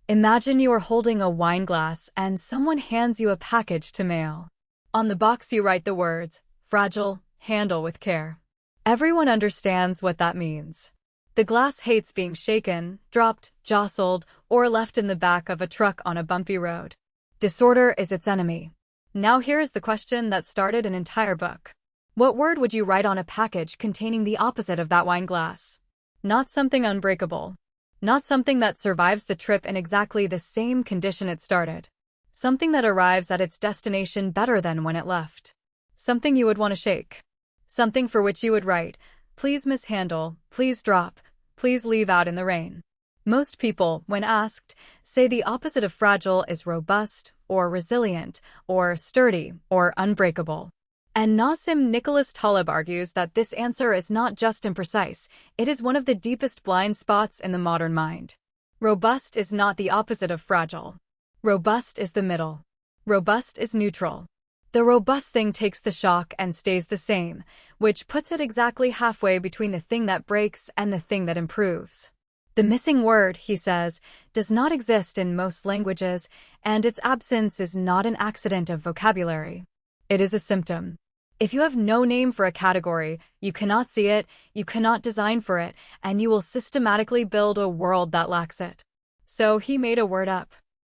Imagine you are holding a wine glass and someone hands you a package to mail. On the box you write the words, "Fragile, handle with care." Everyone understands what that means. The glass hates being shaken, dropped, jostled, or left in the back of a truck on a bumpy road. Disorder is its enemy. Now here is the question that started an entire book. What word would you write on a package containing the opposite of that wine glass? Not something unbreakable. Not something that survives the trip in exactly the same condition it started. Something that arrives at its destination better than when it left. Something you would want to shake. Something for which you would write, "Please mishandle, please drop, please leave out in the rain." Most people, when asked, say the opposite of fragile is robust, or resilient, or sturdy, or unbreakable. And Nassim Nicholas Taleb argues that this answer is not just imprecise, it is one of the deepest blind spots in the modern mind. Robust is not the opposite of fragile. Robust is the middle. Robust is neutral. The robust thing takes the shock and stays the same, which puts it exactly halfway between the thing that breaks and the thing that improves. The missing word, he says, does not exist in most languages, and its absence is not an accident of vocabulary. It is a symptom. If you have no name for a category, you cannot see it, you cannot design for it, and you will systematically build a world that lacks it. So he made a word up.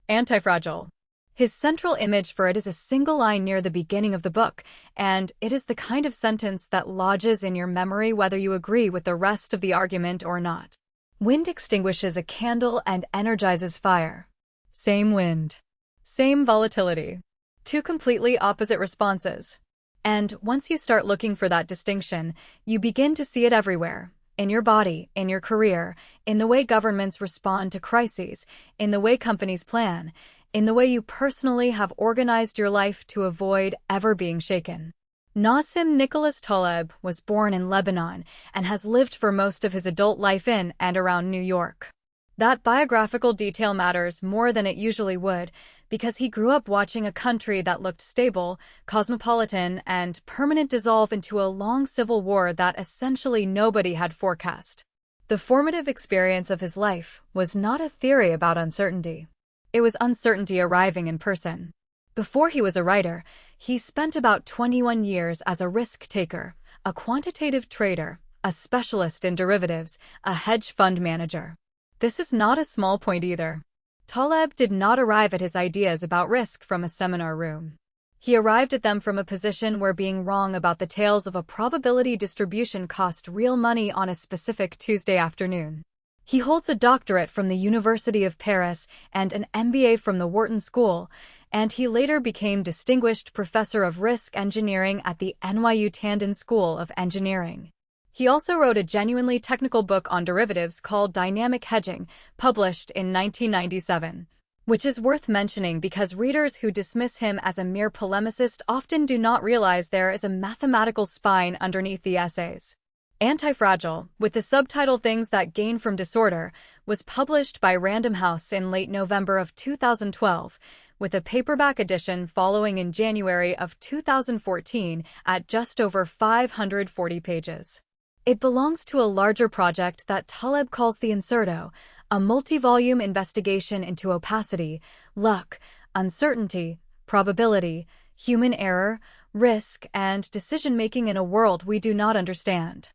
Antifragile. His central image for it is a single line near the beginning of the book, and it is the kind of sentence that lodges in your memory whether you agree with the rest of the argument or not. Wind extinguishes a candle and energizes fire. Same wind. Same volatility. Two completely opposite responses. And once you start looking for that distinction, you begin to see it everywhere. In your body, in your career, in the way governments respond to crises, in the way companies plan, in the way you personally have organized your life to avoid ever being shaken. Nassim Nicholas Taleb was born in Lebanon and has lived for most of his adult life in and around New York. That biographical detail matters more than it usually would because he grew up watching a country that looked stable, cosmopolitan, and permanent dissolve into a long civil war that essentially nobody had forecast. The formative experience of his life was not a theory about uncertainty. It was uncertainty arriving in person. Before he was a writer, he spent about 21 years as a risk taker, a quantitative trader, a specialist in derivatives, a hedge fund manager. This is not a small point either. Taleb did not arrive at his ideas about risk from a seminar room. He arrived at them from a position where being wrong about the tails of a probability distribution cost real money on a specific Tuesday afternoon. He holds a doctorate from the University of Paris and an MBA from the Wharton School, and he later became Distinguished Professor of Risk Engineering at the NYU Tandon School of Engineering. He also wrote a genuinely technical book on derivatives called Dynamic Hedging, published in 1997, which is worth mentioning because readers who dismiss him as a mere polemicist often do not realize there is a mathematical spine underneath the essays. Antifragile, with the subtitle Things That Gain from Disorder, was published by Random House in late November of 2012, with a paperback edition following in January of 2014 at just over 540 pages. It belongs to a larger project that Taleb calls the Inserto, a multi-volume investigation into opacity, luck, uncertainty, probability, human error, risk, and decision-making in a world we do not understand.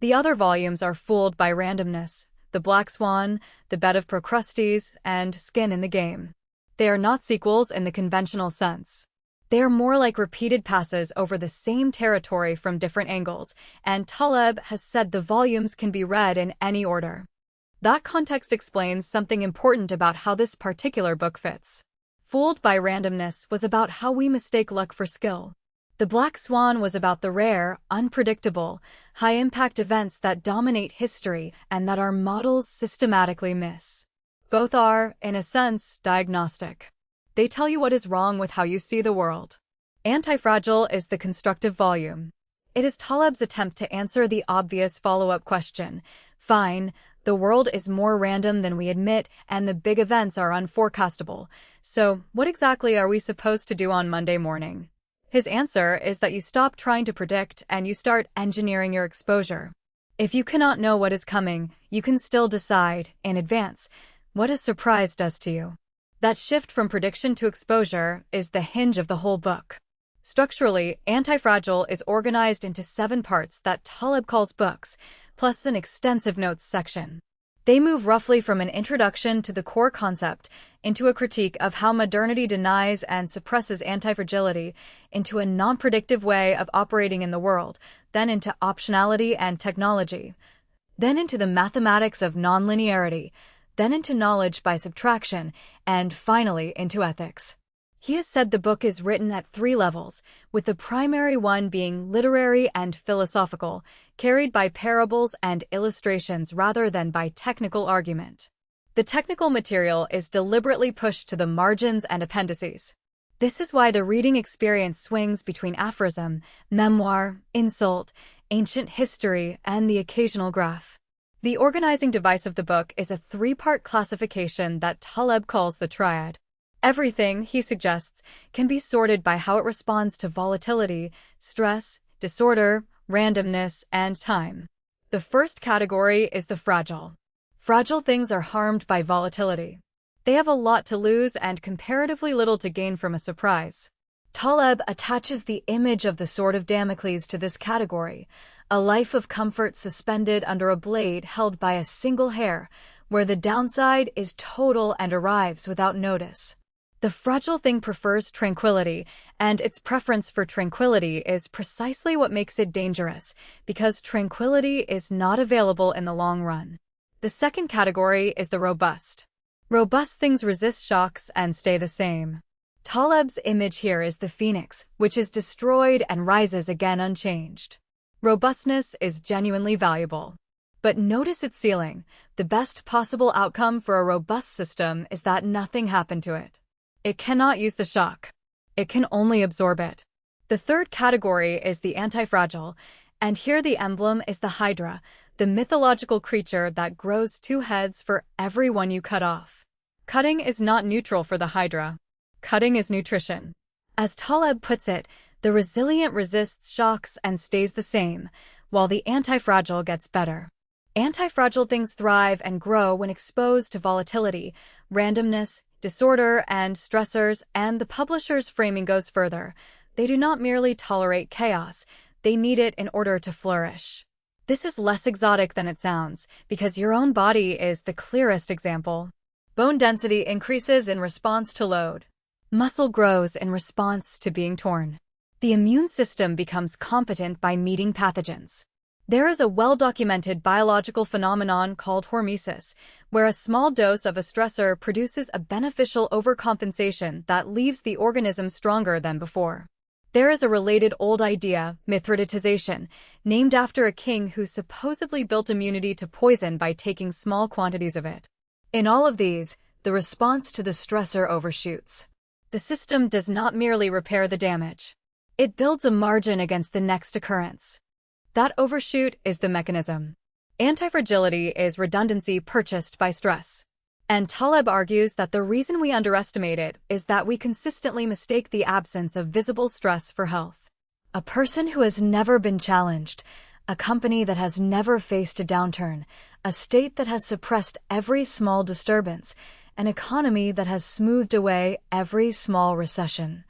The other volumes are Fooled by Randomness, The Black Swan, The Bed of Procrustes, and Skin in the Game. They are not sequels in the conventional sense. They are more like repeated passes over the same territory from different angles, and Taleb has said the volumes can be read in any order. That context explains something important about how this particular book fits. Fooled by Randomness was about how we mistake luck for skill. The Black Swan was about the rare, unpredictable, high-impact events that dominate history and that our models systematically miss. Both are, in a sense, diagnostic. They tell you what is wrong with how you see the world. Antifragile is the constructive volume. It is Taleb's attempt to answer the obvious follow-up question. Fine, the world is more random than we admit, and the big events are unforecastable. So, what exactly are we supposed to do on Monday morning? His answer is that you stop trying to predict and you start engineering your exposure. If you cannot know what is coming, you can still decide, in advance, what a surprise does to you. That shift from prediction to exposure is the hinge of the whole book. Structurally, Antifragile is organized into 7 parts that Taleb calls books, plus an extensive notes section. They move roughly from an introduction to the core concept into a critique of how modernity denies and suppresses antifragility, into a non-predictive way of operating in the world, then into optionality and technology, then into the mathematics of nonlinearity, then into knowledge by subtraction, and finally into ethics. He has said the book is written at 3 levels, with the primary one being literary and philosophical, carried by parables and illustrations rather than by technical argument. The technical material is deliberately pushed to the margins and appendices. This is why the reading experience swings between aphorism, memoir, insult, ancient history, and the occasional graph. The organizing device of the book is a 3-part classification that Taleb calls the Triad. Everything, he suggests, can be sorted by how it responds to volatility, stress, disorder, randomness, and time. The first category is the fragile. Fragile things are harmed by volatility. They have a lot to lose and comparatively little to gain from a surprise. Taleb attaches the image of the sword of Damocles to this category, a life of comfort suspended under a blade held by a single hair, where the downside is total and arrives without notice. The fragile thing prefers tranquility, and its preference for tranquility is precisely what makes it dangerous, because tranquility is not available in the long run. The second category is the robust. Robust things resist shocks and stay the same. Taleb's image here is the phoenix, which is destroyed and rises again unchanged. Robustness is genuinely valuable. But notice its ceiling. The best possible outcome for a robust system is that nothing happened to it. It cannot use the shock. It can only absorb it. The third category is the antifragile, and here the emblem is the Hydra, the mythological creature that grows 2 heads for every one you cut off. Cutting is not neutral for the Hydra. Cutting is nutrition. As Taleb puts it, the resilient resists shocks and stays the same, while the antifragile gets better. Antifragile things thrive and grow when exposed to volatility, randomness, disorder, and stressors, and the publisher's framing goes further. They do not merely tolerate chaos, they need it in order to flourish. This is less exotic than it sounds, because your own body is the clearest example. Bone density increases in response to load. Muscle grows in response to being torn. The immune system becomes competent by meeting pathogens. There is a well-documented biological phenomenon called hormesis, where a small dose of a stressor produces a beneficial overcompensation that leaves the organism stronger than before. There is a related old idea, mithridatization, named after a king who supposedly built immunity to poison by taking small quantities of it. In all of these, the response to the stressor overshoots. The system does not merely repair the damage. It builds a margin against the next occurrence. That overshoot is the mechanism. Antifragility is redundancy purchased by stress. And Taleb argues that the reason we underestimate it is that we consistently mistake the absence of visible stress for health. A person who has never been challenged, a company that has never faced a downturn, a state that has suppressed every small disturbance, an economy that has smoothed away every small recession.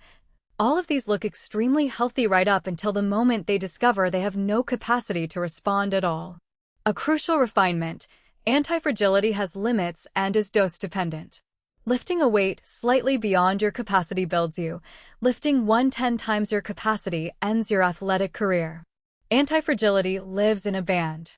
All of these look extremely healthy right up until the moment they discover they have no capacity to respond at all. A crucial refinement, antifragility has limits and is dose-dependent. Lifting a weight slightly beyond your capacity builds you. Lifting 110 times your capacity ends your athletic career. Antifragility lives in a band.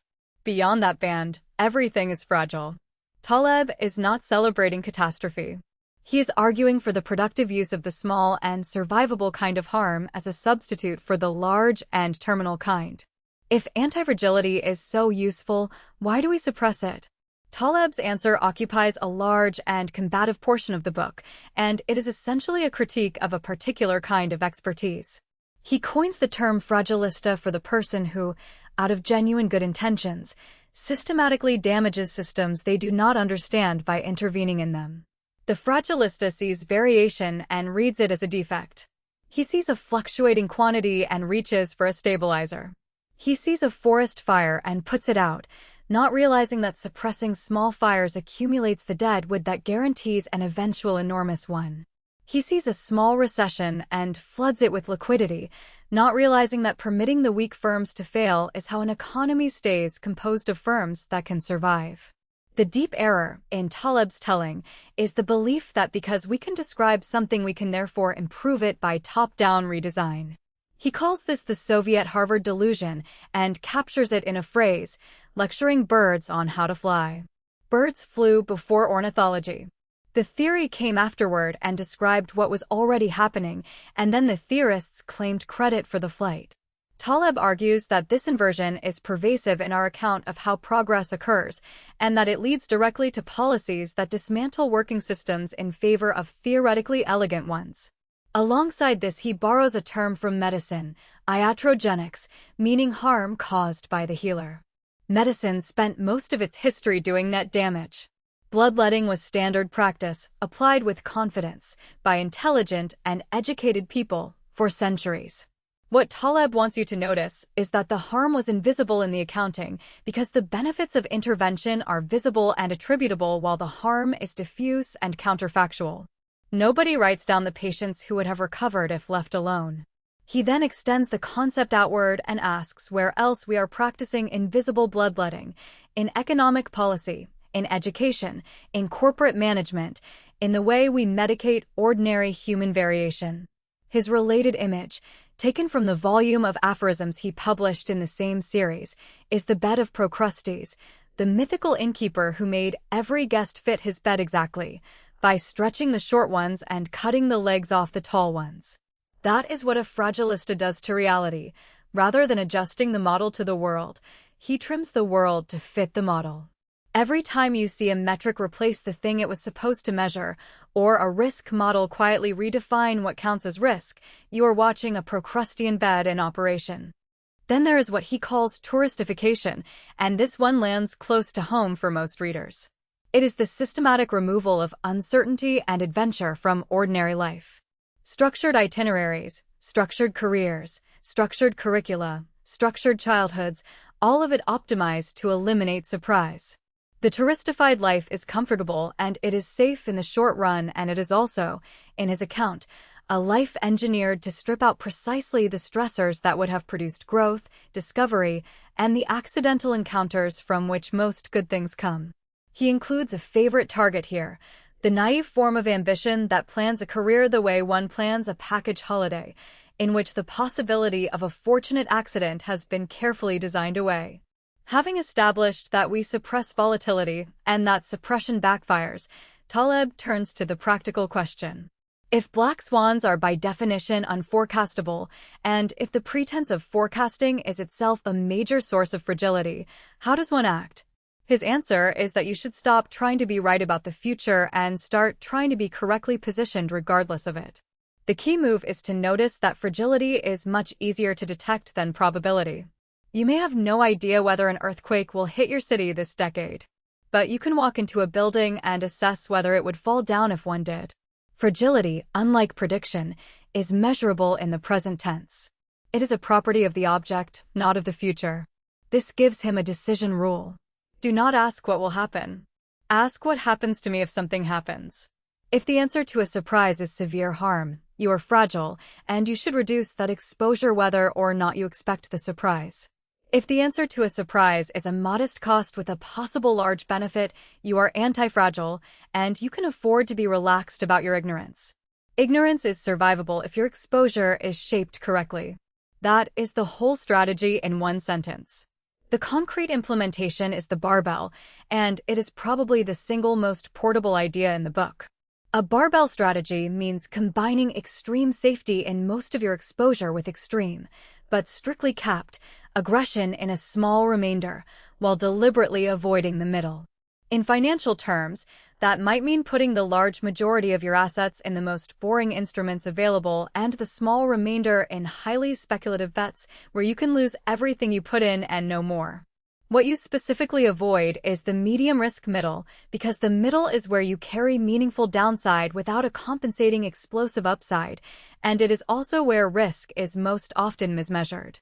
Beyond that band, everything is fragile. Taleb is not celebrating catastrophe. He is arguing for the productive use of the small and survivable kind of harm as a substitute for the large and terminal kind. If antifragility is so useful, why do we suppress it? Taleb's answer occupies a large and combative portion of the book, and it is essentially a critique of a particular kind of expertise. He coins the term fragilista for the person who, out of genuine good intentions, systematically damages systems they do not understand by intervening in them. The fragilista sees variation and reads it as a defect. He sees a fluctuating quantity and reaches for a stabilizer. He sees a forest fire and puts it out, not realizing that suppressing small fires accumulates the dead wood that guarantees an eventual enormous one. He sees a small recession and floods it with liquidity, not realizing that permitting the weak firms to fail is how an economy stays composed of firms that can survive. The deep error, in Taleb's telling, is the belief that because we can describe something we can therefore improve it by top-down redesign. He calls this the Soviet Harvard delusion and captures it in a phrase, lecturing birds on how to fly. Birds flew before ornithology. The theory came afterward and described what was already happening, and then the theorists claimed credit for the flight. Taleb argues that this inversion is pervasive in our account of how progress occurs, and that it leads directly to policies that dismantle working systems in favor of theoretically elegant ones. Alongside this, he borrows a term from medicine, iatrogenics, meaning harm caused by the healer. Medicine spent most of its history doing net damage. Bloodletting was standard practice, applied with confidence, by intelligent and educated people, for centuries. What Taleb wants you to notice is that the harm was invisible in the accounting because the benefits of intervention are visible and attributable while the harm is diffuse and counterfactual. Nobody writes down the patients who would have recovered if left alone. He then extends the concept outward and asks where else we are practicing invisible bloodletting: in economic policy, in education, in corporate management, in the way we medicate ordinary human variation. His related image, taken from the volume of aphorisms he published in the same series, is the bed of Procrustes, the mythical innkeeper who made every guest fit his bed exactly, by stretching the short ones and cutting the legs off the tall ones. That is what a fragilista does to reality. Rather than adjusting the model to the world, he trims the world to fit the model. Every time you see a metric replace the thing it was supposed to measure, or a risk model quietly redefine what counts as risk, you are watching a Procrustean bed in operation. Then there is what he calls touristification, and this one lands close to home for most readers. It is the systematic removal of uncertainty and adventure from ordinary life. Structured itineraries, structured careers, structured curricula, structured childhoods, all of it optimized to eliminate surprise. The touristified life is comfortable and it is safe in the short run, and it is also, in his account, a life engineered to strip out precisely the stressors that would have produced growth, discovery, and the accidental encounters from which most good things come. He includes a favorite target here, the naive form of ambition that plans a career the way one plans a package holiday, in which the possibility of a fortunate accident has been carefully designed away. Having established that we suppress volatility and that suppression backfires, Taleb turns to the practical question. If black swans are by definition unforecastable, and if the pretense of forecasting is itself a major source of fragility, how does one act? His answer is that you should stop trying to be right about the future and start trying to be correctly positioned regardless of it. The key move is to notice that fragility is much easier to detect than probability. You may have no idea whether an earthquake will hit your city this decade, but you can walk into a building and assess whether it would fall down if one did. Fragility, unlike prediction, is measurable in the present tense. It is a property of the object, not of the future. This gives him a decision rule. Do not ask what will happen. Ask what happens to me if something happens. If the answer to a surprise is severe harm, you are fragile, and you should reduce that exposure whether or not you expect the surprise. If the answer to a surprise is a modest cost with a possible large benefit, you are antifragile, and you can afford to be relaxed about your ignorance. Ignorance is survivable if your exposure is shaped correctly. That is the whole strategy in one sentence. The concrete implementation is the barbell, and it is probably the single most portable idea in the book. A barbell strategy means combining extreme safety in most of your exposure with extreme, but strictly capped, aggression in a small remainder, while deliberately avoiding the middle. In financial terms, that might mean putting the large majority of your assets in the most boring instruments available and the small remainder in highly speculative bets where you can lose everything you put in and no more. What you specifically avoid is the medium risk middle, because the middle is where you carry meaningful downside without a compensating explosive upside, and it is also where risk is most often mismeasured.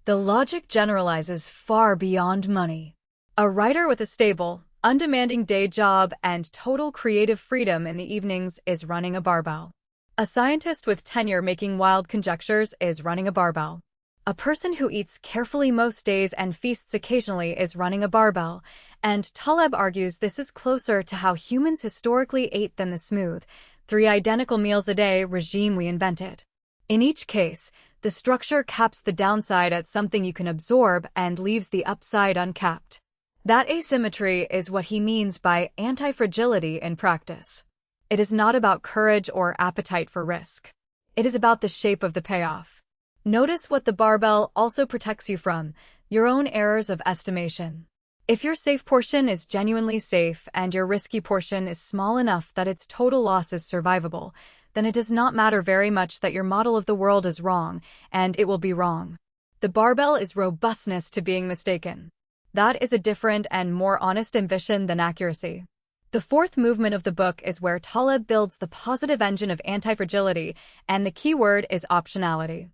The logic generalizes far beyond money. A writer with a stable, undemanding day job and total creative freedom in the evenings is running a barbell. A scientist with tenure making wild conjectures is running a barbell. A person who eats carefully most days and feasts occasionally is running a barbell, and Taleb argues this is closer to how humans historically ate than the smooth, 3 identical meals a day regime we invented. In each case, the structure caps the downside at something you can absorb and leaves the upside uncapped. That asymmetry is what he means by antifragility in practice. It is not about courage or appetite for risk. It is about the shape of the payoff. Notice what the barbell also protects you from: your own errors of estimation. If your safe portion is genuinely safe and your risky portion is small enough that its total loss is survivable, then it does not matter very much that your model of the world is wrong, and it will be wrong. The barbell is robustness to being mistaken. That is a different and more honest ambition than accuracy. The 4th movement of the book is where Taleb builds the positive engine of antifragility, and the key word is optionality.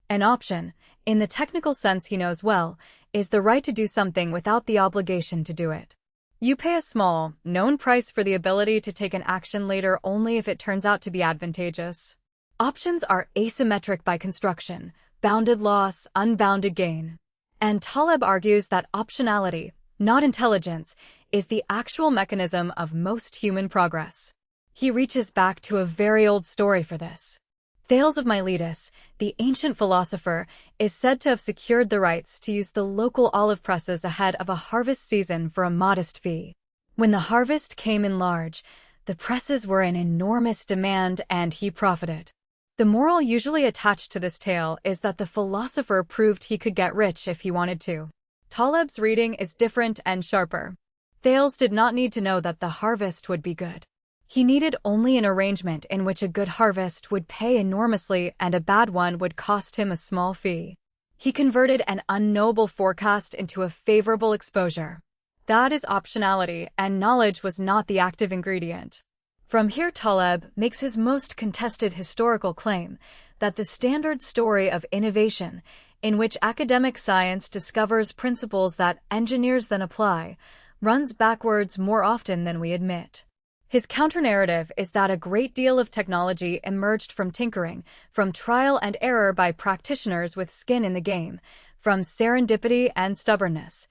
An option, in the technical sense he knows well, is the right to do something without the obligation to do it. You pay a small, known price for the ability to take an action later only if it turns out to be advantageous. Options are asymmetric by construction: bounded loss, unbounded gain. And Taleb argues that optionality, not intelligence, is the actual mechanism of most human progress. He reaches back to a very old story for this. Thales of Miletus, the ancient philosopher, is said to have secured the rights to use the local olive presses ahead of a harvest season for a modest fee. When the harvest came in large, the presses were in enormous demand and he profited. The moral usually attached to this tale is that the philosopher proved he could get rich if he wanted to. Taleb's reading is different and sharper. Thales did not need to know that the harvest would be good. He needed only an arrangement in which a good harvest would pay enormously and a bad one would cost him a small fee. He converted an unknowable forecast into a favorable exposure. That is optionality, and knowledge was not the active ingredient. From here Taleb makes his most contested historical claim that the standard story of innovation, in which academic science discovers principles that engineers then apply, runs backwards more often than we admit. His counter-narrative is that a great deal of technology emerged from tinkering, from trial and error by practitioners with skin in the game, from serendipity and stubbornness,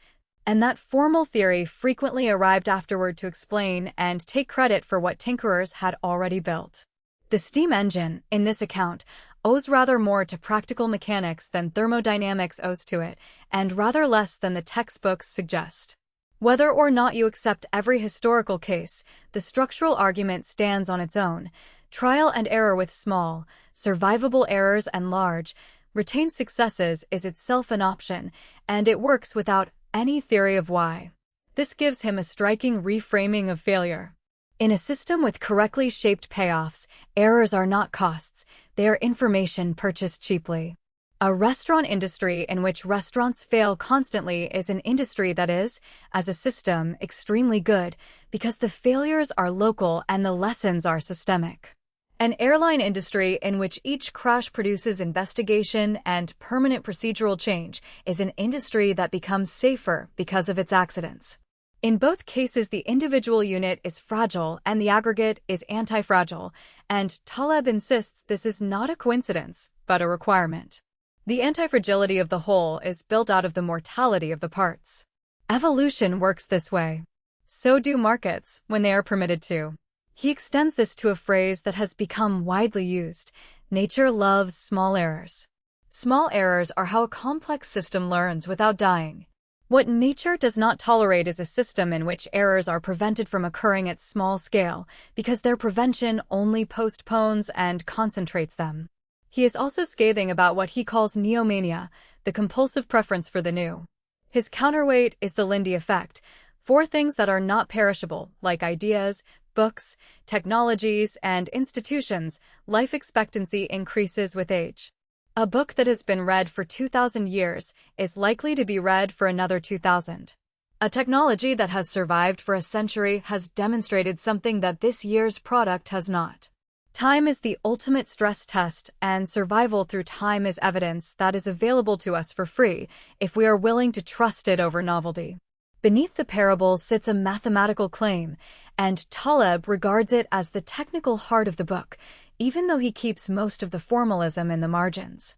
and that formal theory frequently arrived afterward to explain and take credit for what tinkerers had already built. The steam engine, in this account, owes rather more to practical mechanics than thermodynamics owes to it, and rather less than the textbooks suggest. Whether or not you accept every historical case, the structural argument stands on its own. Trial and error with small, survivable errors and large, retained successes is itself an option, and it works without any theory of why. This gives him a striking reframing of failure. In a system with correctly shaped payoffs, errors are not costs, they are information purchased cheaply. A restaurant industry in which restaurants fail constantly is an industry that is, as a system, extremely good, because the failures are local and the lessons are systemic. An airline industry in which each crash produces investigation and permanent procedural change is an industry that becomes safer because of its accidents. In both cases, the individual unit is fragile and the aggregate is antifragile, and Taleb insists this is not a coincidence, but a requirement. The antifragility of the whole is built out of the mortality of the parts. Evolution works this way. So do markets, when they are permitted to. He extends this to a phrase that has become widely used: nature loves small errors. Small errors are how a complex system learns without dying. What nature does not tolerate is a system in which errors are prevented from occurring at small scale, because their prevention only postpones and concentrates them. He is also scathing about what he calls neomania, the compulsive preference for the new. His counterweight is the Lindy Effect: 4 things that are not perishable, like ideas, books, technologies, and institutions, life expectancy increases with age. A book that has been read for 2,000 years is likely to be read for another 2,000. A technology that has survived for a century has demonstrated something that this year's product has not. Time is the ultimate stress test, and survival through time is evidence that is available to us for free if we are willing to trust it over novelty. Beneath the parable sits a mathematical claim, and Taleb regards it as the technical heart of the book, even though he keeps most of the formalism in the margins.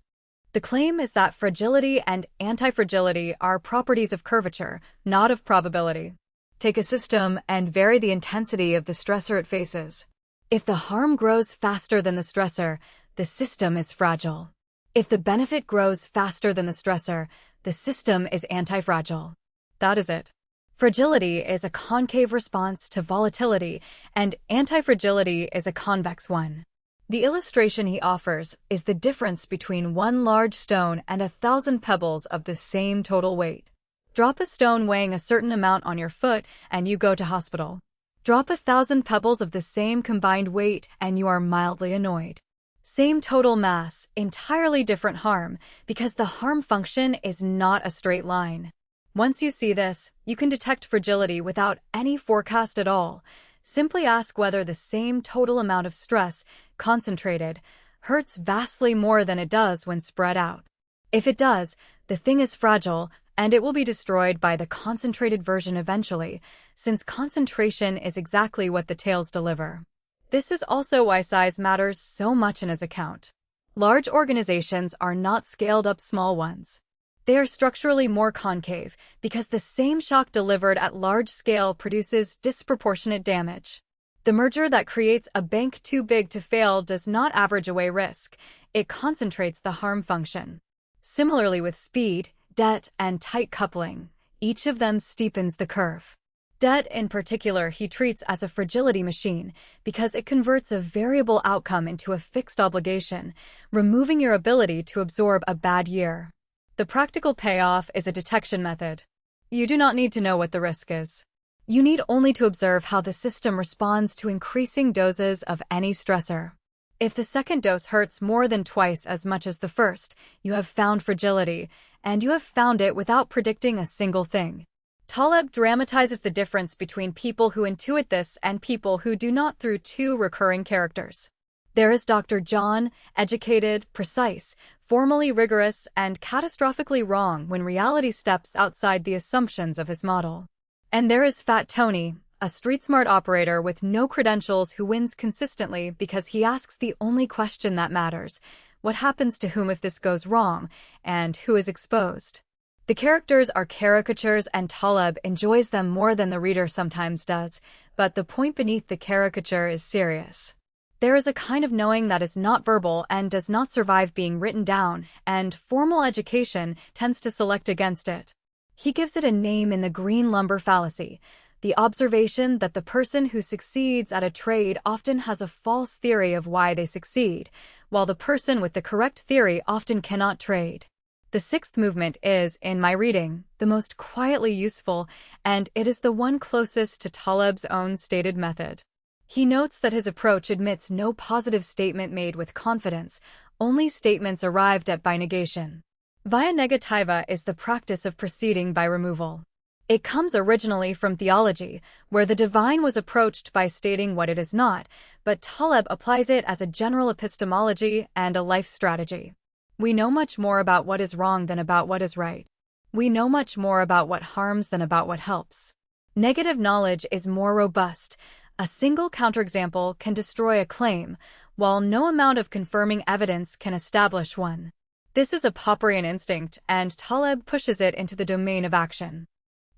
The claim is that fragility and antifragility are properties of curvature, not of probability. Take a system and vary the intensity of the stressor it faces. If the harm grows faster than the stressor, the system is fragile. If the benefit grows faster than the stressor, the system is antifragile. That is it. Fragility is a concave response to volatility, and antifragility is a convex one. The illustration he offers is the difference between one large stone and 1,000 pebbles of the same total weight. Drop a stone weighing a certain amount on your foot and you go to hospital. Drop 1,000 pebbles of the same combined weight and you are mildly annoyed. Same total mass, entirely different harm, because the harm function is not a straight line. Once you see this, you can detect fragility without any forecast at all. Simply ask whether the same total amount of stress, concentrated, hurts vastly more than it does when spread out. If it does, the thing is fragile, and it will be destroyed by the concentrated version eventually, since concentration is exactly what the tails deliver. This is also why size matters so much in his account. Large organizations are not scaled up small ones. They are structurally more concave because the same shock delivered at large scale produces disproportionate damage. The merger that creates a bank too big to fail does not average away risk, it concentrates the harm function. Similarly with speed, debt, and tight coupling, each of them steepens the curve. Debt in particular he treats as a fragility machine because it converts a variable outcome into a fixed obligation, removing your ability to absorb a bad year. The practical payoff is a detection method. You do not need to know what the risk is. You need only to observe how the system responds to increasing doses of any stressor. If the second dose hurts more than twice as much as the first, you have found fragility, and you have found it without predicting a single thing. Taleb dramatizes the difference between people who intuit this and people who do not through two recurring characters. There is Dr. John, educated, precise, formally rigorous, and catastrophically wrong when reality steps outside the assumptions of his model. And there is Fat Tony, a street-smart operator with no credentials who wins consistently because he asks the only question that matters: what happens to whom if this goes wrong, and who is exposed? The characters are caricatures and Taleb enjoys them more than the reader sometimes does, but the point beneath the caricature is serious. There is a kind of knowing that is not verbal and does not survive being written down, and formal education tends to select against it. He gives it a name in the green lumber fallacy, the observation that the person who succeeds at a trade often has a false theory of why they succeed, while the person with the correct theory often cannot trade. The sixth movement is, in my reading, the most quietly useful, and it is the one closest to Taleb's own stated method. He notes that his approach admits no positive statement made with confidence, only statements arrived at by negation. Via Negativa is the practice of proceeding by removal. It comes originally from theology, where the divine was approached by stating what it is not, but Taleb applies it as a general epistemology and a life strategy. We know much more about what is wrong than about what is right. We know much more about what harms than about what helps. Negative knowledge is more robust. A single counterexample can destroy a claim, while no amount of confirming evidence can establish one. This is a Popperian instinct, and Taleb pushes it into the domain of action.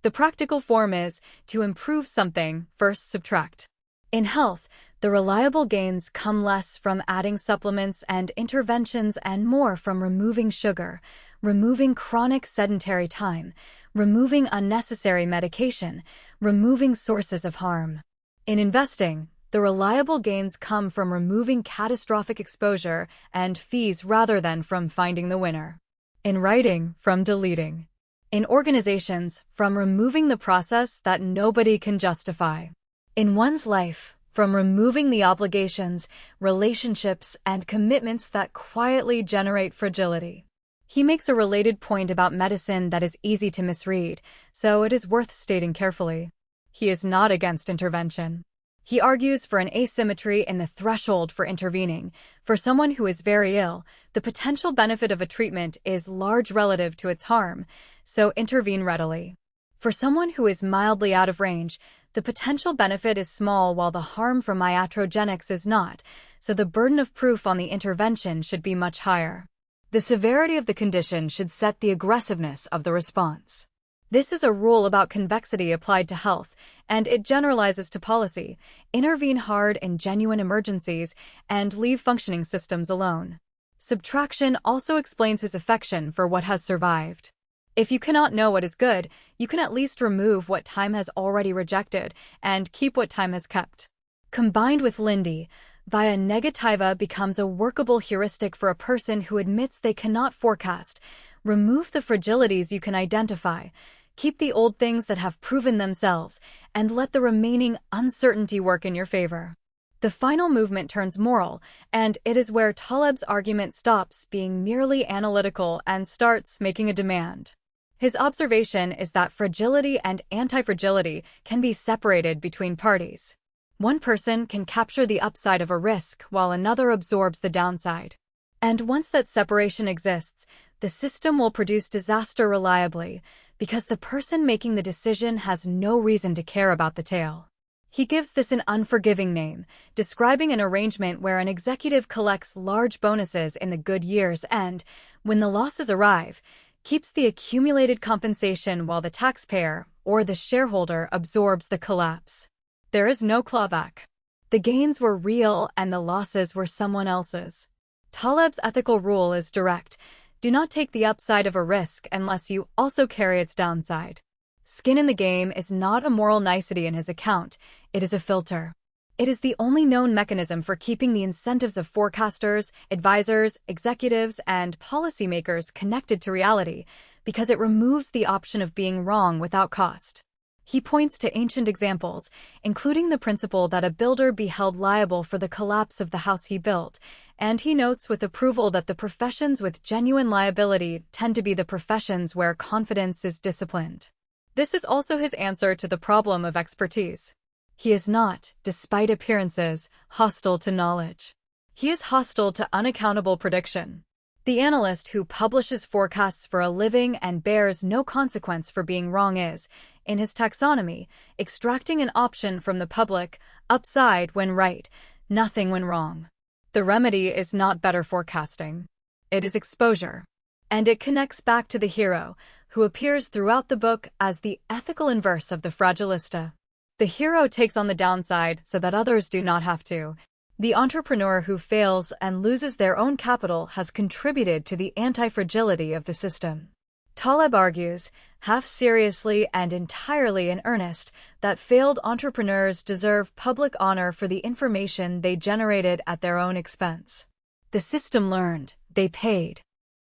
The practical form is, to improve something, first subtract. In health, the reliable gains come less from adding supplements and interventions and more from removing sugar, removing chronic sedentary time, removing unnecessary medication, removing sources of harm. In investing, the reliable gains come from removing catastrophic exposure and fees rather than from finding the winner. In writing, from deleting. In organizations, from removing the process that nobody can justify. In one's life, from removing the obligations, relationships, and commitments that quietly generate fragility. He makes a related point about medicine that is easy to misread, so it is worth stating carefully. He is not against intervention. He argues for an asymmetry in the threshold for intervening. For someone who is very ill, the potential benefit of a treatment is large relative to its harm, so intervene readily. For someone who is mildly out of range, the potential benefit is small while the harm from iatrogenics is not, so the burden of proof on the intervention should be much higher. The severity of the condition should set the aggressiveness of the response. This is a rule about convexity applied to health, and it generalizes to policy. Intervene hard in genuine emergencies and leave functioning systems alone. Subtraction also explains his affection for what has survived. If you cannot know what is good, you can at least remove what time has already rejected and keep what time has kept. Combined with Lindy, via Negativa becomes a workable heuristic for a person who admits they cannot forecast. Remove the fragilities you can identify, keep the old things that have proven themselves, and let the remaining uncertainty work in your favor. The final movement turns moral, and it is where Taleb's argument stops being merely analytical and starts making a demand. His observation is that fragility and antifragility can be separated between parties. One person can capture the upside of a risk while another absorbs the downside. And once that separation exists, the system will produce disaster reliably because the person making the decision has no reason to care about the tail. He gives this an unforgiving name, describing an arrangement where an executive collects large bonuses in the good years and, when the losses arrive, keeps the accumulated compensation while the taxpayer, or the shareholder, absorbs the collapse. There is no clawback. The gains were real and the losses were someone else's. Taleb's ethical rule is direct. Do not take the upside of a risk unless you also carry its downside. Skin in the game is not a moral nicety in his account, it is a filter. It is the only known mechanism for keeping the incentives of forecasters, advisors, executives, and policymakers connected to reality, because it removes the option of being wrong without cost. He points to ancient examples, including the principle that a builder be held liable for the collapse of the house he built, and he notes with approval that the professions with genuine liability tend to be the professions where confidence is disciplined. This is also his answer to the problem of expertise. He is not, despite appearances, hostile to knowledge. He is hostile to unaccountable prediction. The analyst who publishes forecasts for a living and bears no consequence for being wrong is, in his taxonomy, extracting an option from the public, upside when right, nothing when wrong. The remedy is not better forecasting. It is exposure. And it connects back to the hero, who appears throughout the book as the ethical inverse of the fragilista. The hero takes on the downside so that others do not have to. The entrepreneur who fails and loses their own capital has contributed to the anti-fragility of the system. Taleb argues, half seriously and entirely in earnest, that failed entrepreneurs deserve public honor for the information they generated at their own expense. The system learned, they paid.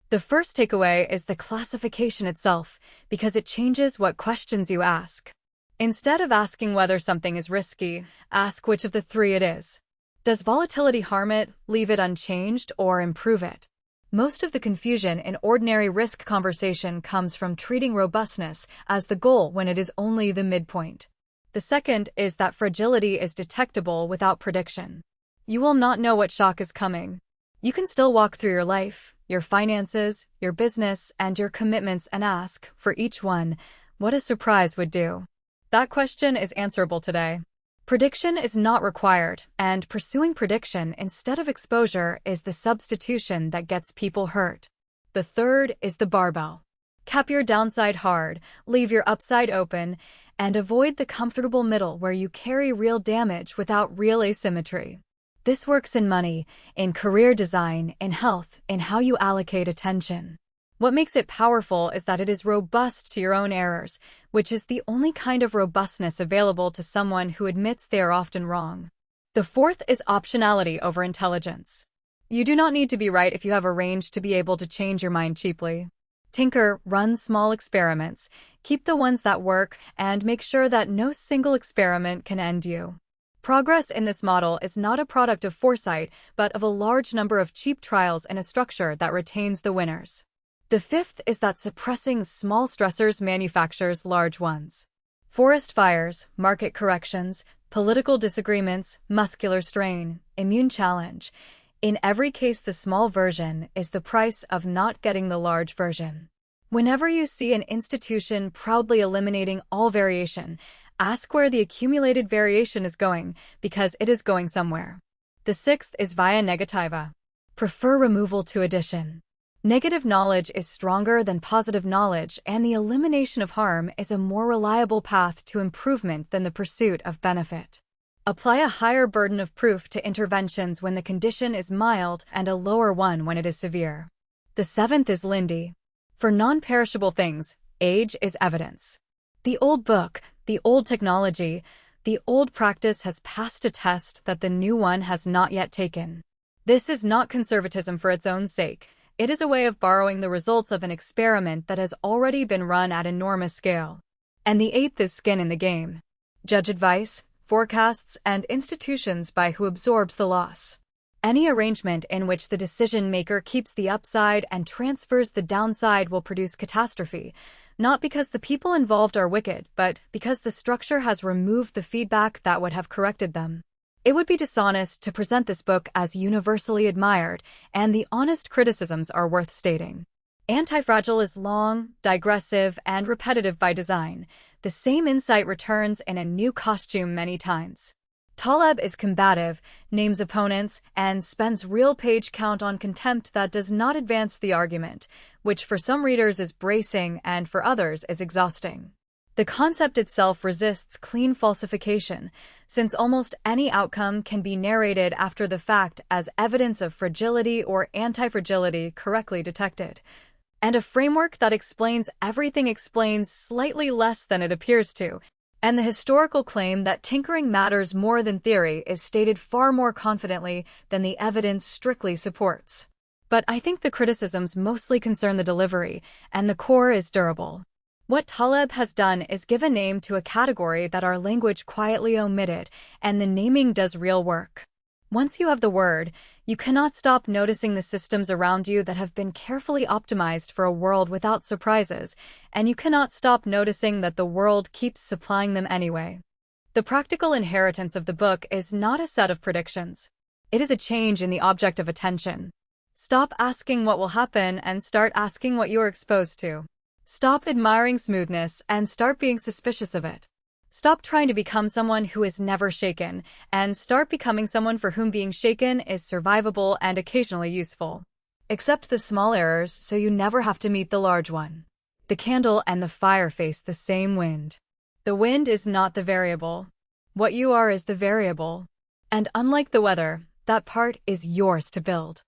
The first takeaway is the classification itself, because it changes what questions you ask. Instead of asking whether something is risky, ask which of the three it is. Does volatility harm it, leave it unchanged, or improve it? Most of the confusion in ordinary risk conversation comes from treating robustness as the goal when it is only the midpoint. The second is that fragility is detectable without prediction. You will not know what shock is coming. You can still walk through your life, your finances, your business, and your commitments and ask, for each one, what a surprise would do. That question is answerable today. Prediction is not required, and pursuing prediction instead of exposure is the substitution that gets people hurt. The third is the barbell. Cap your downside hard, leave your upside open, and avoid the comfortable middle where you carry real damage without real asymmetry. This works in money, in career design, in health, in how you allocate attention. What makes it powerful is that it is robust to your own errors, which is the only kind of robustness available to someone who admits they are often wrong. The fourth is optionality over intelligence. You do not need to be right if you have a range to be able to change your mind cheaply. Tinker, run small experiments, keep the ones that work, and make sure that no single experiment can end you. Progress in this model is not a product of foresight, but of a large number of cheap trials in a structure that retains the winners. The fifth is that suppressing small stressors manufactures large ones. Forest fires, market corrections, political disagreements, muscular strain, immune challenge. In every case, the small version is the price of not getting the large version. Whenever you see an institution proudly eliminating all variation, ask where the accumulated variation is going, because it is going somewhere. The sixth is via Negativa. Prefer removal to addition. Negative knowledge is stronger than positive knowledge, and the elimination of harm is a more reliable path to improvement than the pursuit of benefit. Apply a higher burden of proof to interventions when the condition is mild and a lower one when it is severe. The seventh is Lindy. For non-perishable things, age is evidence. The old book, the old technology, the old practice has passed a test that the new one has not yet taken. This is not conservatism for its own sake. It is a way of borrowing the results of an experiment that has already been run at enormous scale. And the eighth is skin in the game. Judge advice, forecasts, and institutions by who absorbs the loss. Any arrangement in which the decision-maker keeps the upside and transfers the downside will produce catastrophe, not because the people involved are wicked, but because the structure has removed the feedback that would have corrected them. It would be dishonest to present this book as universally admired, and the honest criticisms are worth stating. Antifragile is long, digressive, and repetitive by design. The same insight returns in a new costume many times. Taleb is combative, names opponents, and spends real page count on contempt that does not advance the argument, which for some readers is bracing and for others is exhausting. The concept itself resists clean falsification, since almost any outcome can be narrated after the fact as evidence of fragility or anti-fragility correctly detected. And a framework that explains everything explains slightly less than it appears to. And the historical claim that tinkering matters more than theory is stated far more confidently than the evidence strictly supports. But I think the criticisms mostly concern the delivery, and the core is durable. What Taleb has done is give a name to a category that our language quietly omitted, and the naming does real work. Once you have the word, you cannot stop noticing the systems around you that have been carefully optimized for a world without surprises, and you cannot stop noticing that the world keeps supplying them anyway. The practical inheritance of the book is not a set of predictions. It is a change in the object of attention. Stop asking what will happen and start asking what you are exposed to. Stop admiring smoothness and start being suspicious of it. Stop trying to become someone who is never shaken, and start becoming someone for whom being shaken is survivable and occasionally useful. Accept the small errors so you never have to meet the large one. The candle and the fire face the same wind. The wind is not the variable. What you are is the variable. And unlike the weather, that part is yours to build.